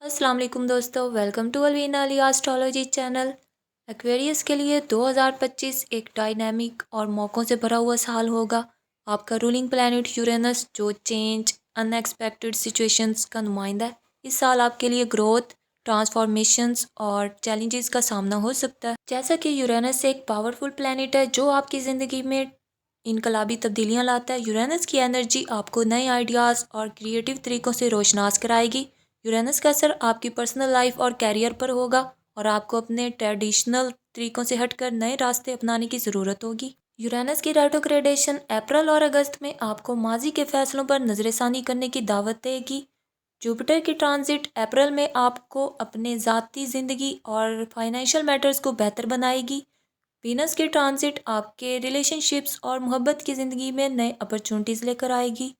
अस्सलाम वालेकुम दोस्तों, welcome to Alvina Ali astrology channel. Aquarius के लिए 2025 एक डायनामिक और मौक़ों से भरा हुआ साल होगा। आपका रूलिंग प्लैनेट यूरेनस जो चेंज अनएक्सपेक्टेड सिचुएशंस का नुमाइंदा है, इस साल आपके लिए ग्रोथ, ट्रांसफॉर्मेशंस और चैलेंजेस का सामना हो सकता है। जैसा कि यूरेनस एक पावरफुल प्लैनेट है जो आपकी ज़िंदगी में इनकलाबी तब्दीलियाँ लाता है। यूरेनस की एनर्जी आपको नए आइडियाज़ और क्रिएटिव तरीक़ों से रोशनास कराएगी। यूरेनस का असर आपकी पर्सनल लाइफ और कैरियर पर होगा और आपको अपने ट्रेडिशनल तरीक़ों से हटकर नए रास्ते अपनाने की ज़रूरत होगी। यूरेनस की रेट्रोग्रेडेशन अप्रैल और अगस्त में आपको माजी के फैसलों पर नज़रसानी करने की दावत देगी। जुपिटर की ट्रांजिट अप्रैल में आपको अपने ज़ाती ज़िंदगी और फाइनेंशियल मैटर्स को बेहतर बनाएगी। वीनस की ट्रांजिट आपके रिलेशनशिप्स और मोहब्बत की ज़िंदगी में नए अपॉर्चुनिटीज़ लेकर आएगी।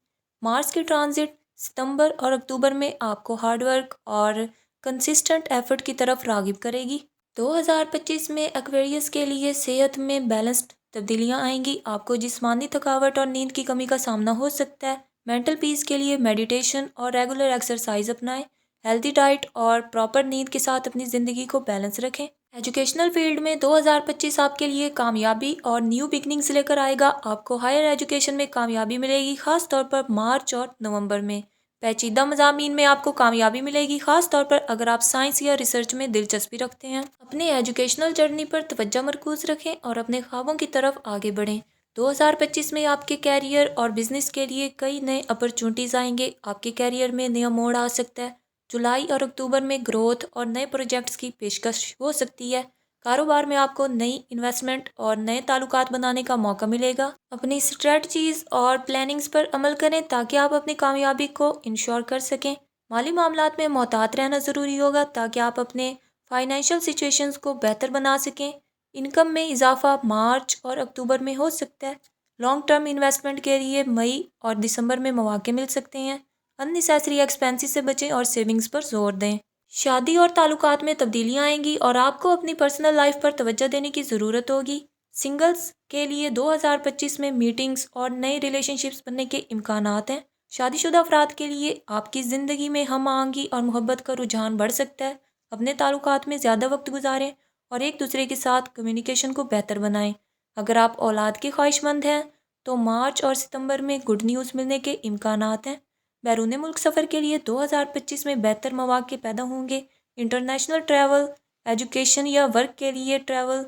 मार्स की ट्रांजिट सितंबर और अक्टूबर में आपको हार्डवर्क और कंसिस्टेंट एफर्ट की तरफ राग़िब करेगी। 2025 में एक्वेरियस के लिए सेहत में बैलेंस्ड तब्दीलियां आएंगी। आपको जिस्मानी थकावट और नींद की कमी का सामना हो सकता है। मेंटल पीस के लिए मेडिटेशन और रेगुलर एक्सरसाइज अपनाएं। हेल्दी डाइट और प्रॉपर नींद के साथ अपनी ज़िंदगी को बैलेंस रखें। एजुकेशनल फील्ड में 2025 आपके लिए कामयाबी और न्यू बिगनिंग्स लेकर आएगा। आपको हायर एजुकेशन में कामयाबी मिलेगी, ख़ास तौर पर मार्च और नवंबर में। पेचीदा मज़ामीन में आपको कामयाबी मिलेगी, ख़ास तौर पर अगर आप साइंस या रिसर्च में दिलचस्पी रखते हैं। अपने एजुकेशनल जर्नी पर तवज्जो मरकूज़ रखें और अपने ख्वाबों की तरफ आगे बढ़ें। 2025 में आपके कैरियर और बिजनेस के लिए कई नए अपॉर्चुनिटीज़ आएंगे। आपके कैरियर में नया मोड़ आ सकता है। जुलाई और अक्टूबर में ग्रोथ और नए प्रोजेक्ट्स की पेशकश हो सकती है। कारोबार में आपको नई इन्वेस्टमेंट और नए ताल्लुकात बनाने का मौका मिलेगा। अपनी स्ट्रेटजीज और प्लानिंग्स पर अमल करें ताकि आप अपनी कामयाबी को इंश्योर कर सकें। माली मामलात में मोहतात रहना ज़रूरी होगा ताकि आप अपने फाइनेंशियल सिचुएशंस को बेहतर बना सकें। इनकम में इजाफा मार्च और अक्टूबर में हो सकता है। लॉन्ग टर्म इन्वेस्टमेंट के लिए मई और दिसंबर में मौके मिल सकते हैं। अननेसेसरी एक्सपेंसेस से बचें और सेविंग्स पर जोर दें। शादी और ताल्लुकात में तब्दीलियां आएंगी और आपको अपनी पर्सनल लाइफ पर तवज्जो देने की ज़रूरत होगी। सिंगल्स के लिए 2025 में मीटिंग्स और नए रिलेशनशिप्स बनने के इम्कानात हैं। शादीशुदा अफराद के लिए आपकी ज़िंदगी में हम आहंगी और मोहब्बत का रुझान बढ़ सकता है। अपने ताल्लुकात में ज़्यादा वक्त गुजारें और एक दूसरे के साथ कम्युनिकेशन को बेहतर बनाएं। अगर आप औलाद के ख्वाहिशमंद हैं तो मार्च और सितंबर में गुड न्यूज़ मिलने के इम्कानात हैं। बैरून मुल्क सफ़र के लिए 2025 में बेहतर मौके पैदा होंगे। इंटरनेशनल ट्रैवल, एजुकेशन या वर्क के लिए ट्रैवल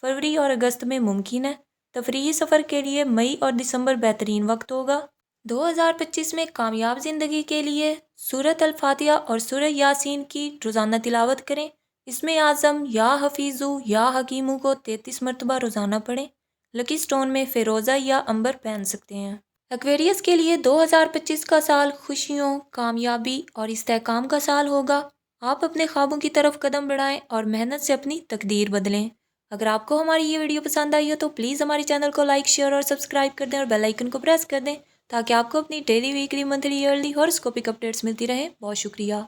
फरवरी और अगस्त में मुमकिन है। तफरीही सफ़र के लिए मई और दिसंबर बेहतरीन वक्त होगा। 2025 में कामयाब ज़िंदगी के लिए सूरत अल-फातिहा और सूरह यासीन की रोज़ाना तिलावत करें। इसमें आज़म या हफीज़ू या हकीमू को 33 मरतबा रोज़ाना पढ़ें। लकी स्टोन में फ़िरोज़ा या अंबर पहन सकते हैं। एक्वेरियस के लिए 2025 का साल खुशियों, कामयाबी और इस्तेहकाम का साल होगा। आप अपने ख्वाबों की तरफ कदम बढ़ाएं और मेहनत से अपनी तकदीर बदलें। अगर आपको हमारी ये वीडियो पसंद आई हो तो प्लीज़ हमारे चैनल को लाइक, शेयर और सब्सक्राइब कर दें और बेल आइकन को प्रेस कर दें ताकि आपको अपनी daily, weekly, monthly, yearly horoscopic updates मिलती रहें। बहुत शुक्रिया।